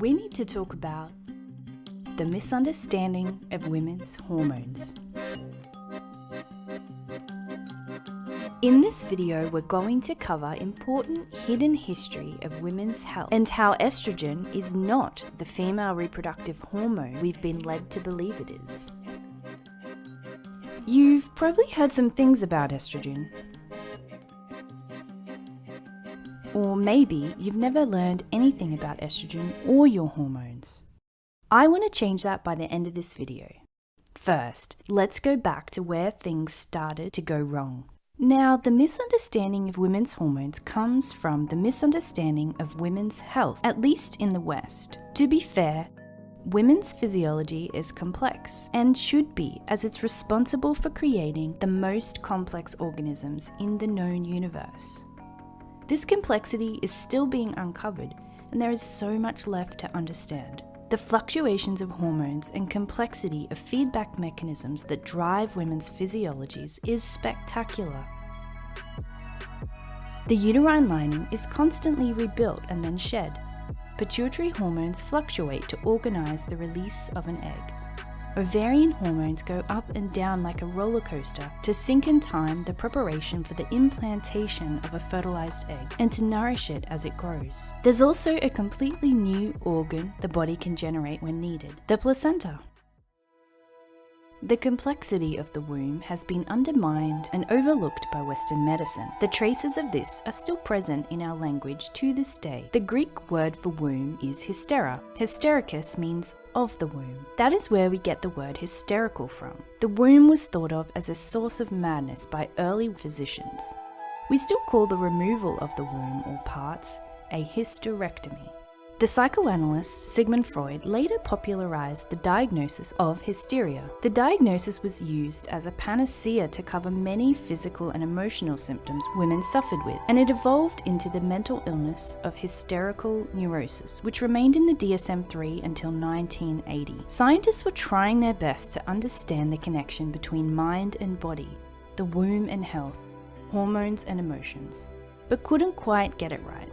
we need to talk about the misunderstanding of women's hormones. In this video, we're going to cover important hidden history of women's health and how estrogen is not the female reproductive hormone we've been led to believe it is. You've probably heard some things about estrogen. Or maybe you've never learned anything about estrogen or your hormones. I want to change that by the end of this video. First, let's go back to where things started to go wrong. Now, the misunderstanding of women's hormones comes from the misunderstanding of women's health, at least in the West. To be fair, women's physiology is complex and should be, as it's responsible for creating the most complex organisms in the known universe. This complexity is still being uncovered, and there is so much left to understand. The fluctuations of hormones and complexity of feedback mechanisms that drive women's physiologies is spectacular. The uterine lining is constantly rebuilt and then shed. Pituitary hormones fluctuate to organize the release of an egg. Ovarian hormones go up and down like a roller coaster to sync in time the preparation for the implantation of a fertilized egg and to nourish it as it grows. There's also a completely new organ the body can generate when needed, the placenta. The complexity of the womb has been undermined and overlooked by Western medicine. The traces of this are still present in our language to this day. The Greek word for womb is hystera. Hystericus means of the womb. That is where we get the word hysterical from. The womb was thought of as a source of madness by early physicians. We still call the removal of the womb or parts a hysterectomy. The psychoanalyst Sigmund Freud later popularized the diagnosis of hysteria. The diagnosis was used as a panacea to cover many physical and emotional symptoms women suffered with, and it evolved into the mental illness of hysterical neurosis, which remained in the DSM-3 until 1980. Scientists were trying their best to understand the connection between mind and body, the womb and health, hormones and emotions, but couldn't quite get it right.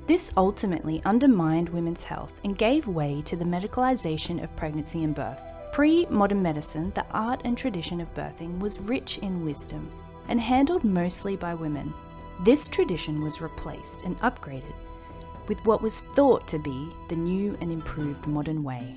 This ultimately undermined women's health and gave way to the medicalization of pregnancy and birth. Pre-modern medicine, the art and tradition of birthing was rich in wisdom and handled mostly by women. This tradition was replaced and upgraded with what was thought to be the new and improved modern way.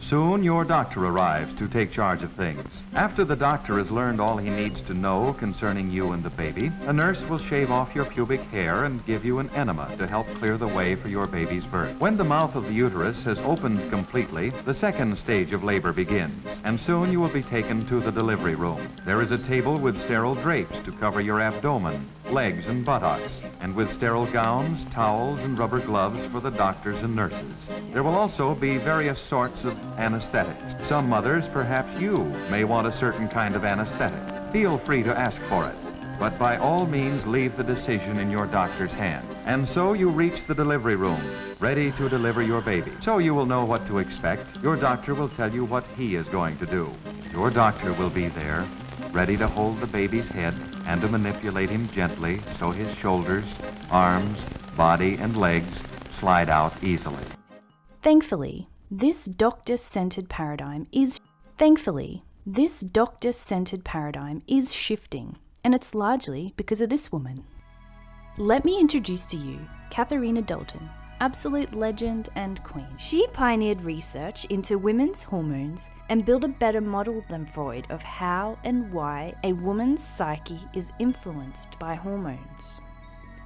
Soon your doctor arrives to take charge of things. After the doctor has learned all he needs to know concerning you and the baby, a nurse will shave off your pubic hair and give you an enema to help clear the way for your baby's birth. When the mouth of the uterus has opened completely, the second stage of labor begins, and soon you will be taken to the delivery room. There is a table with sterile drapes to cover your abdomen, legs, and buttocks, and with sterile gowns, towels, and rubber gloves for the doctors and nurses. There will also be various sorts of anesthetics. Some mothers, perhaps you, may want a certain kind of anesthetic. Feel free to ask for it, but by all means leave the decision in your doctor's hand. And so you reach the delivery room, ready to deliver your baby. So you will know what to expect. Your doctor will tell you what he is going to do. Your doctor will be there, ready to hold the baby's head and to manipulate him gently so his shoulders, arms, body, and legs slide out easily. Thankfully, this doctor-centered paradigm is shifting, and it's largely because of this woman. Let me introduce to you Katharina Dalton, absolute legend and queen. She pioneered research into women's hormones and built a better model than Freud of how and why a woman's psyche is influenced by hormones.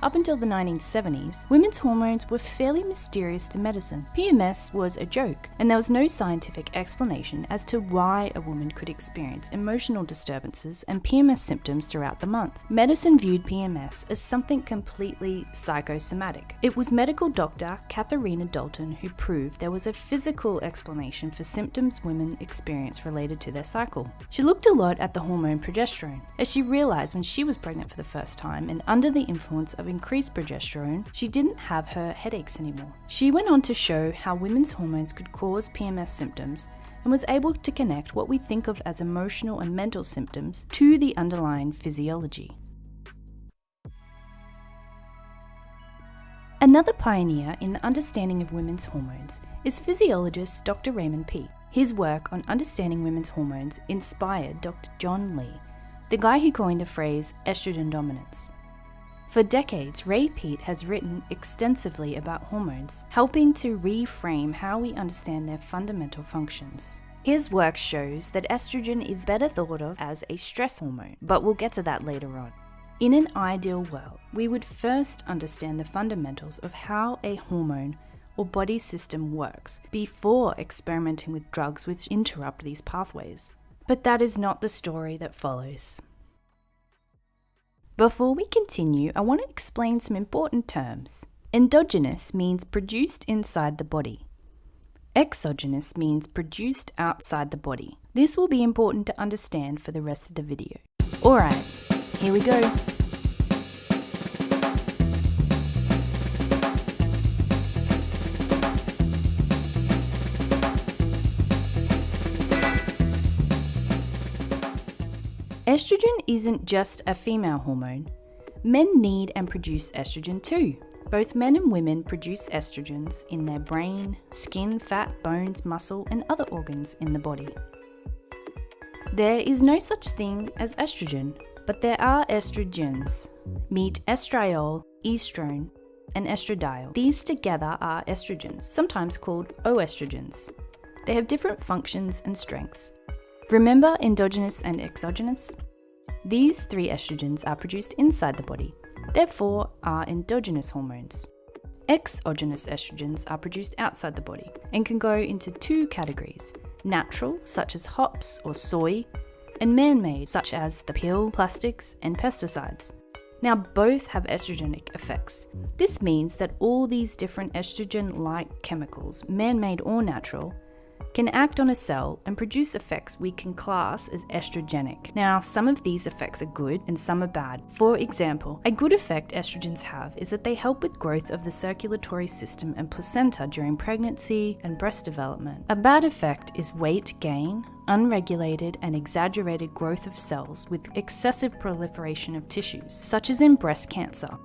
Up until the 1970s, women's hormones were fairly mysterious to medicine. PMS was a joke, and there was no scientific explanation as to why a woman could experience emotional disturbances and PMS symptoms throughout the month. Medicine viewed PMS as something completely psychosomatic. It was medical doctor Katharina Dalton who proved there was a physical explanation for symptoms women experience related to their cycle. She looked a lot at the hormone progesterone, as she realized when she was pregnant for the first time and under the influence of increased progesterone, she didn't have her headaches anymore. She went on to show how women's hormones could cause PMS symptoms and was able to connect what we think of as emotional and mental symptoms to the underlying physiology. Another pioneer in the understanding of women's hormones is physiologist Dr. Raymond Peat. His work on understanding women's hormones inspired Dr. John Lee, the guy who coined the phrase estrogen dominance. For decades, Ray Peat has written extensively about hormones, helping to reframe how we understand their fundamental functions. His work shows that estrogen is better thought of as a stress hormone, but we'll get to that later on. In an ideal world, we would first understand the fundamentals of how a hormone or body system works before experimenting with drugs which interrupt these pathways. But that is not the story that follows. Before we continue, I want to explain some important terms. Endogenous means produced inside the body. Exogenous means produced outside the body. This will be important to understand for the rest of the video. Alright, here we go. Estrogen isn't just a female hormone. Men need and produce estrogen too. Both men and women produce estrogens in their brain, skin, fat, bones, muscle, and other organs in the body. There is no such thing as estrogen, but there are estrogens. Meet estriol, estrone, and estradiol. These together are estrogens, sometimes called oestrogens. They have different functions and strengths. Remember endogenous and exogenous? These three estrogens are produced inside the body, therefore are endogenous hormones. Exogenous estrogens are produced outside the body and can go into two categories: natural, such as hops or soy, and man-made, such as the pill, plastics, and pesticides. Now, both have estrogenic effects. This means that all these different estrogen-like chemicals, man-made or natural, can act on a cell and produce effects we can class as estrogenic. Now, some of these effects are good and some are bad. For example, a good effect estrogens have is that they help with growth of the circulatory system and placenta during pregnancy and breast development. A bad effect is weight gain, unregulated and exaggerated growth of cells with excessive proliferation of tissues, such as in breast cancer.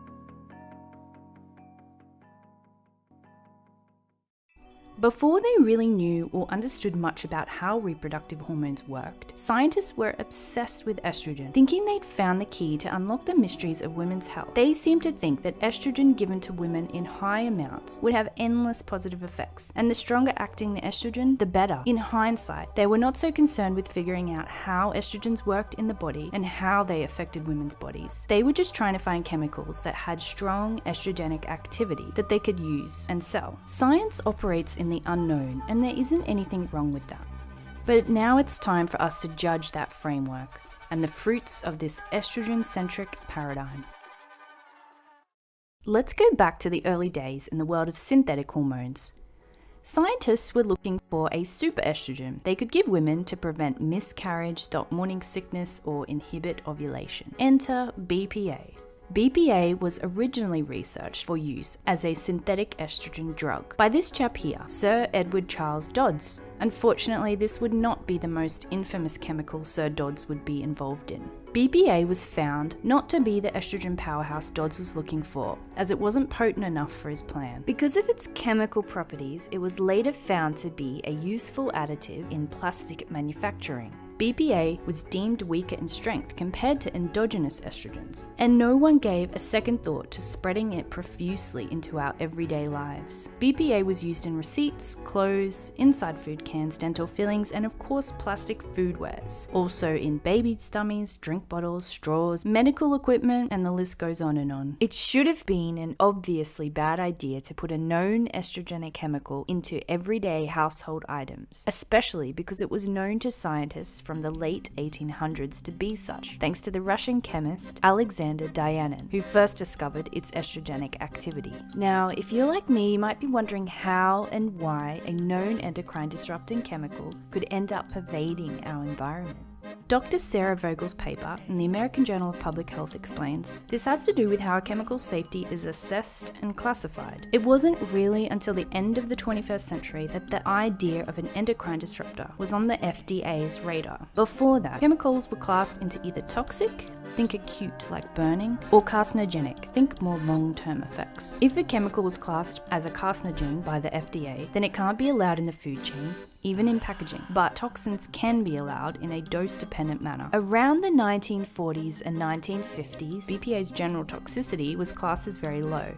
Before they really knew or understood much about how reproductive hormones worked, scientists were obsessed with estrogen, thinking they'd found the key to unlock the mysteries of women's health. They seemed to think that estrogen given to women in high amounts would have endless positive effects, and the stronger acting the estrogen, the better. In hindsight, they were not so concerned with figuring out how estrogens worked in the body and how they affected women's bodies. They were just trying to find chemicals that had strong estrogenic activity that they could use and sell. Science operates in the unknown, and there isn't anything wrong with that. But now it's time for us to judge that framework and the fruits of this estrogen-centric paradigm. Let's go back to the early days in the world of synthetic hormones. Scientists were looking for a superestrogen they could give women to prevent miscarriage, stop morning sickness, or inhibit ovulation. Enter BPA. BPA was originally researched for use as a synthetic estrogen drug by this chap here, Sir Edward Charles Dodds. Unfortunately, this would not be the most infamous chemical Sir Dodds would be involved in. BPA was found not to be the estrogen powerhouse Dodds was looking for, as it wasn't potent enough for his plan. Because of its chemical properties, it was later found to be a useful additive in plastic manufacturing. BPA was deemed weaker in strength compared to endogenous estrogens, and no one gave a second thought to spreading it profusely into our everyday lives. BPA was used in receipts, clothes, inside food cans, dental fillings, and of course plastic foodwares. Also in baby stummies, drink bottles, straws, medical equipment, and the list goes on and on. It should have been an obviously bad idea to put a known estrogenic chemical into everyday household items, especially because it was known to scientists from the late 1800s to be such, thanks to the Russian chemist Alexander Dyanin, who first discovered its estrogenic activity. Now, if you're like me, you might be wondering how and why a known endocrine disrupting chemical could end up pervading our environment. Dr. Sarah Vogel's paper in the American Journal of Public Health explains, this has to do with how a chemical's safety is assessed and classified. It wasn't really until the end of the 21st century that the idea of an endocrine disruptor was on the FDA's radar. Before that, chemicals were classed into either toxic, think acute like burning, or carcinogenic, think more long-term effects. If a chemical is classed as a carcinogen by the FDA, then it can't be allowed in the food chain, even in packaging, but toxins can be allowed in a dose-dependent manner. Around the 1940s and 1950s, BPA's general toxicity was classed as very low,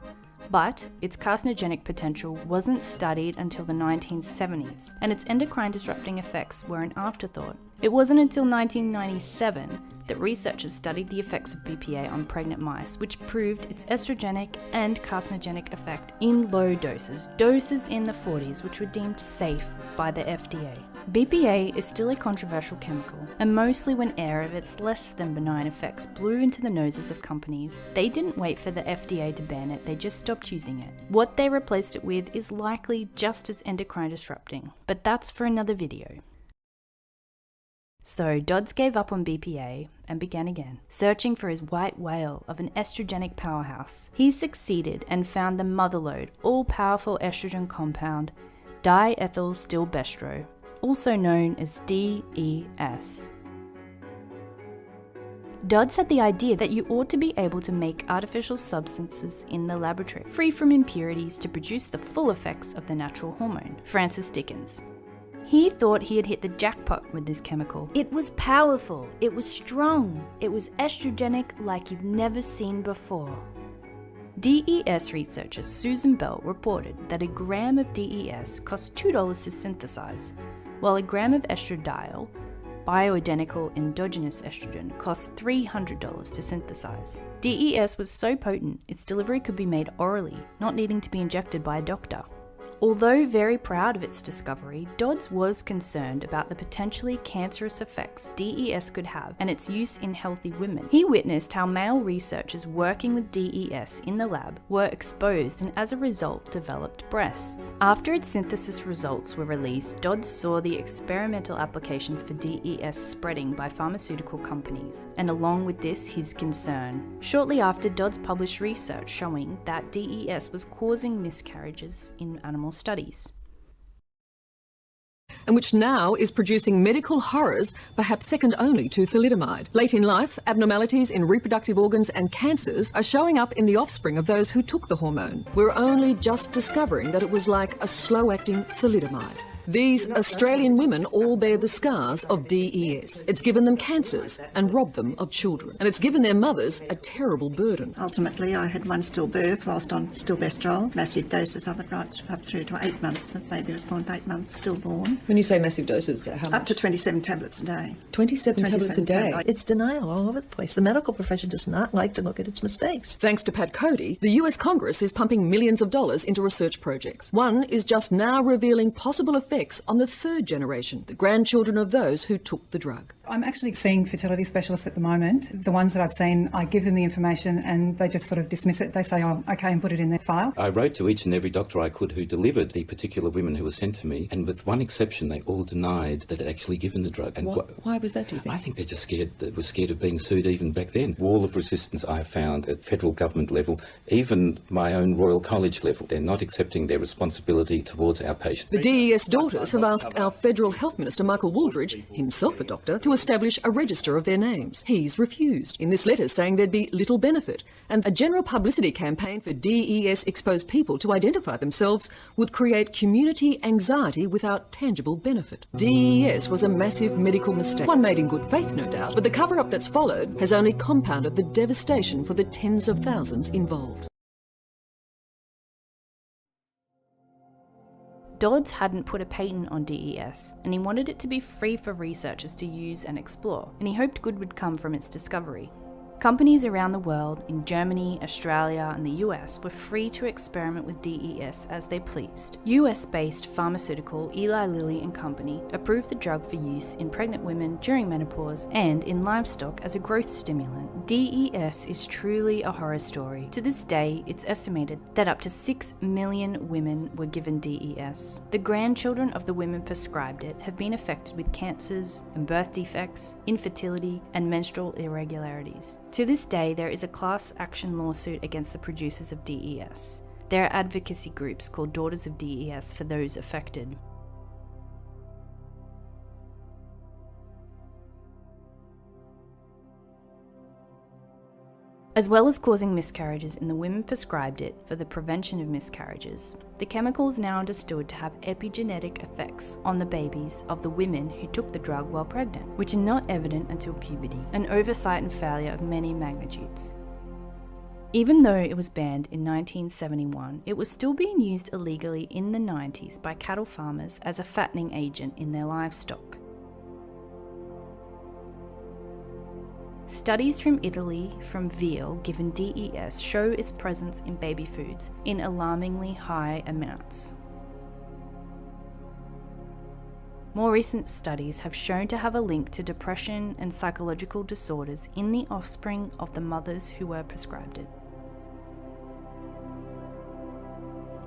but its carcinogenic potential wasn't studied until the 1970s, and its endocrine disrupting effects were an afterthought. It wasn't until 1997 that researchers studied the effects of BPA on pregnant mice, which proved its estrogenic and carcinogenic effect in low doses, doses in the 40s, which were deemed safe by the FDA. BPA is still a controversial chemical, and mostly when air of its less than benign effects blew into the noses of companies, they didn't wait for the FDA to ban it, they just stopped using it. What they replaced it with is likely just as endocrine disrupting, but that's for another video. So Dodds gave up on BPA and began again, searching for his white whale of an estrogenic powerhouse. He succeeded and found the motherlode, all-powerful estrogen compound, diethylstilbestro, also known as DES. Dodds had the idea that you ought to be able to make artificial substances in the laboratory, free from impurities, to produce the full effects of the natural hormone. Francis Dickens. He thought he had hit the jackpot with this chemical. It was powerful, it was strong, it was estrogenic like you've never seen before. DES researcher Susan Bell reported that a gram of DES costs $2 to synthesize, while a gram of estradiol, bioidentical endogenous estrogen, costs $300 to synthesize. DES was so potent, its delivery could be made orally, not needing to be injected by a doctor. Although very proud of its discovery, Dodds was concerned about the potentially cancerous effects DES could have and its use in healthy women. He witnessed how male researchers working with DES in the lab were exposed and as a result developed breasts. After its synthesis results were released, Dodds saw the experimental applications for DES spreading by pharmaceutical companies, and along with this his concern. Shortly after, Dodds published research showing that DES was causing miscarriages in animal studies. And which now is producing medical horrors, perhaps second only to thalidomide. Late in life, abnormalities in reproductive organs and cancers are showing up in the offspring of those who took the hormone. We're only just discovering that it was like a slow-acting thalidomide. These Australian women all bear the scars of DES. It's given them cancers and robbed them of children. And it's given their mothers a terrible burden. Ultimately, I had one stillbirth whilst on stilbestrol, massive doses of it right up through to 8 months. The baby was born at 8 months, stillborn. When you say massive doses, how much? Up to 27 tablets a day. 27 tablets a day? It's denial all over the place. The medical profession does not like to look at its mistakes. Thanks to Pat Cody, the US Congress is pumping millions of dollars into research projects. One is just now revealing possible effects on the third generation, the grandchildren of those who took the drug. I'm actually seeing fertility specialists at the moment. The ones that I've seen, I give them the information and they just sort of dismiss it. They say, oh, okay, and put it in their file. I wrote to each and every doctor I could who delivered the particular women who were sent to me, and with one exception, they all denied that they'd actually given the drug. And why was that, do you think? I think they're just scared. They were scared of being sued even back then. Wall of resistance I have found at federal government level, even my own Royal College level. They're not accepting their responsibility towards our patients. The DES daughters have asked our Federal Health Minister Michael Wooldridge, himself a doctor, to establish a register of their names. He's refused, in this letter saying there'd be little benefit, and a general publicity campaign for DES-exposed people to identify themselves would create community anxiety without tangible benefit. DES was a massive medical mistake, one made in good faith, no doubt, but the cover-up that's followed has only compounded the devastation for the tens of thousands involved. Dodds hadn't put a patent on DES, and he wanted it to be free for researchers to use and explore, and he hoped good would come from its discovery. Companies around the world, in Germany, Australia, and the US, were free to experiment with DES as they pleased. US-based pharmaceutical Eli Lilly and Company approved the drug for use in pregnant women during menopause and in livestock as a growth stimulant. DES is truly a horror story. To this day, it's estimated that up to 6 million women were given DES. The grandchildren of the women prescribed it have been affected with cancers and birth defects, infertility, and menstrual irregularities. To this day, there is a class action lawsuit against the producers of DES. There are advocacy groups called Daughters of DES for those affected. As well as causing miscarriages in the women prescribed it for the prevention of miscarriages, the chemical is now understood to have epigenetic effects on the babies of the women who took the drug while pregnant, which are not evident until puberty, an oversight and failure of many magnitudes. Even though it was banned in 1971, it was still being used illegally in the 90s by cattle farmers as a fattening agent in their livestock. Studies from Italy from veal given DES show its presence in baby foods in alarmingly high amounts. More recent studies have shown to have a link to depression and psychological disorders in the offspring of the mothers who were prescribed it.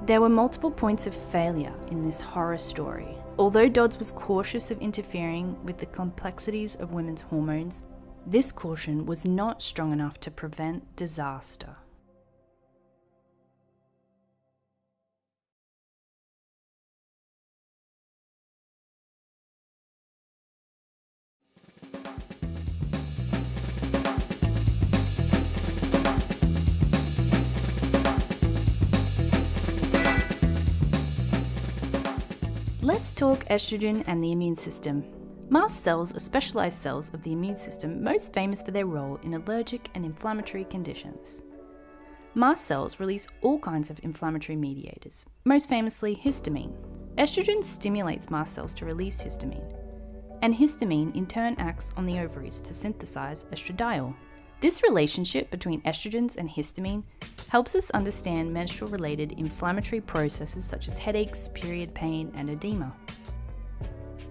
There were multiple points of failure in this horror story. Although Dodds was cautious of interfering with the complexities of women's hormones, this caution was not strong enough to prevent disaster. Let's talk estrogen and the immune system. Mast cells are specialized cells of the immune system most famous for their role in allergic and inflammatory conditions. Mast cells release all kinds of inflammatory mediators, most famously histamine. Estrogen stimulates mast cells to release histamine, and histamine in turn acts on the ovaries to synthesize estradiol. This relationship between estrogens and histamine helps us understand menstrual-related inflammatory processes such as headaches, period pain, and edema.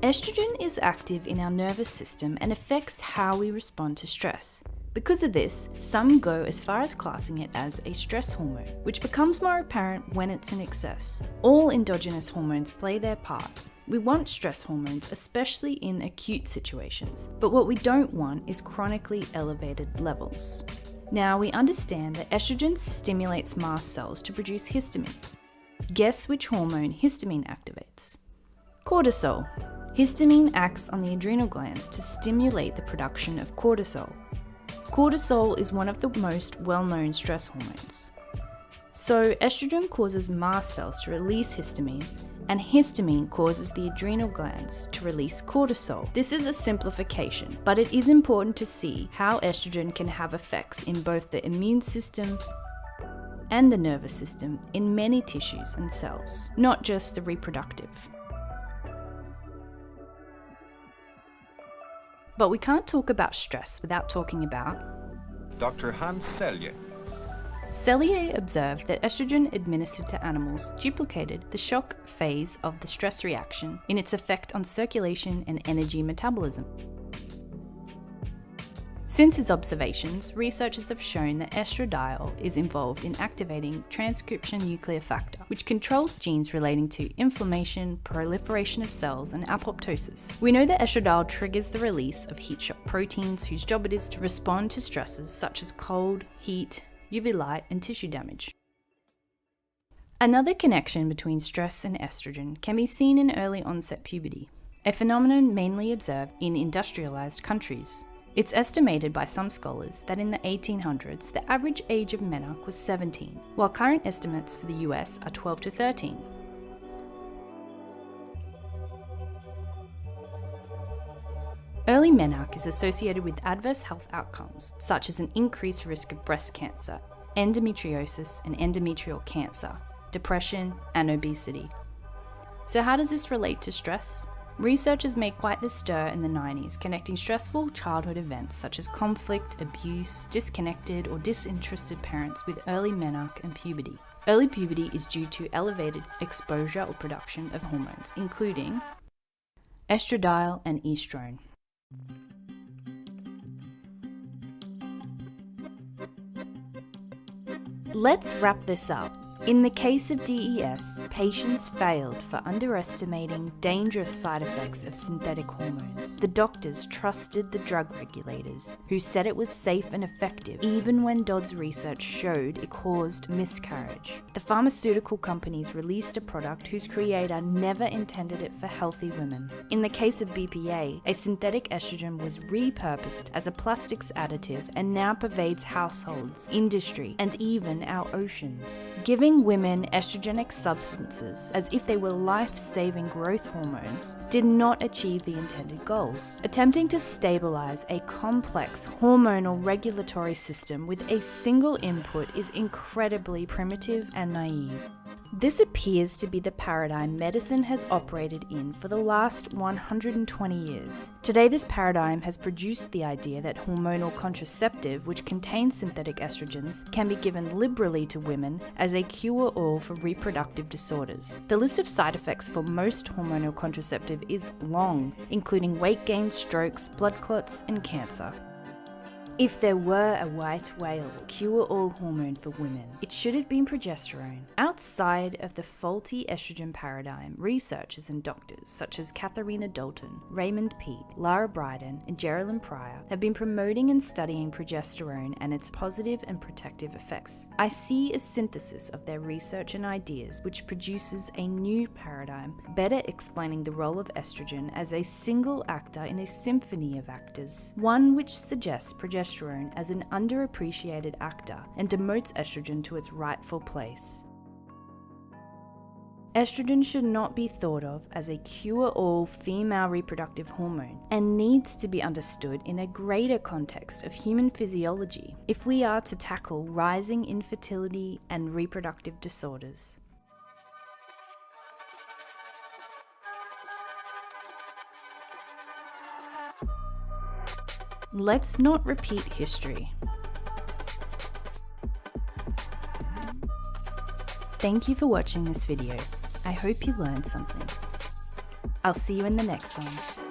Estrogen is active in our nervous system and affects how we respond to stress. Because of this, some go as far as classing it as a stress hormone, which becomes more apparent when it's in excess. All endogenous hormones play their part. We want stress hormones, especially in acute situations, but what we don't want is chronically elevated levels. Now, we understand that estrogen stimulates mast cells to produce histamine. Guess which hormone histamine activates? Cortisol. Histamine acts on the adrenal glands to stimulate the production of cortisol. Cortisol is one of the most well-known stress hormones. So estrogen causes mast cells to release histamine, and histamine causes the adrenal glands to release cortisol. This is a simplification, but it is important to see how estrogen can have effects in both the immune system and the nervous system in many tissues and cells, not just the reproductive. But we can't talk about stress without talking about Dr. Hans Selye. Selye observed that estrogen administered to animals duplicated the shock phase of the stress reaction in its effect on circulation and energy metabolism. Since his observations, researchers have shown that estradiol is involved in activating transcription nuclear factor, which controls genes relating to inflammation, proliferation of cells, and apoptosis. We know that estradiol triggers the release of heat shock proteins whose job it is to respond to stresses such as cold, heat, UV light, and tissue damage. Another connection between stress and estrogen can be seen in early onset puberty, a phenomenon mainly observed in industrialized countries. It's estimated by some scholars that in the 1800s, the average age of menarche was 17, while current estimates for the US are 12 to 13. Early menarche is associated with adverse health outcomes, such as an increased risk of breast cancer, endometriosis and endometrial cancer, depression, and obesity. So how does this relate to stress? Researchers made quite the stir in the 90s, connecting stressful childhood events such as conflict, abuse, disconnected or disinterested parents with early menarche and puberty. Early puberty is due to elevated exposure or production of hormones, including estradiol and estrogen. Let's wrap this up. In the case of DES, patients failed for underestimating dangerous side effects of synthetic hormones. The doctors trusted the drug regulators, who said it was safe and effective, even when Dodd's research showed it caused miscarriage. The pharmaceutical companies released a product whose creator never intended it for healthy women. In the case of BPA, a synthetic estrogen was repurposed as a plastics additive and now pervades households, industry, and even our oceans. Giving women estrogenic substances as if they were life-saving growth hormones did not achieve the intended goals. Attempting to stabilize a complex hormonal regulatory system with a single input is incredibly primitive and naive. This appears to be the paradigm medicine has operated in for the last 120 years. Today, this paradigm has produced the idea that hormonal contraceptive, which contains synthetic estrogens, can be given liberally to women as a cure-all for reproductive disorders. The list of side effects for most hormonal contraceptive is long, including weight gain, strokes, blood clots, and cancer. If there were a white whale cure-all hormone for women, it should have been progesterone. Outside of the faulty estrogen paradigm, researchers and doctors such as Katharina Dalton, Raymond Peat, Lara Bryden, and Geraldine Pryor have been promoting and studying progesterone and its positive and protective effects. I see a synthesis of their research and ideas which produces a new paradigm, better explaining the role of estrogen as a single actor in a symphony of actors, one which suggests progesterone as an underappreciated actor and demotes estrogen to its rightful place. Estrogen should not be thought of as a cure-all female reproductive hormone and needs to be understood in a greater context of human physiology if we are to tackle rising infertility and reproductive disorders. Let's not repeat history. Thank you for watching this video. I hope you learned something. I'll see you in the next one.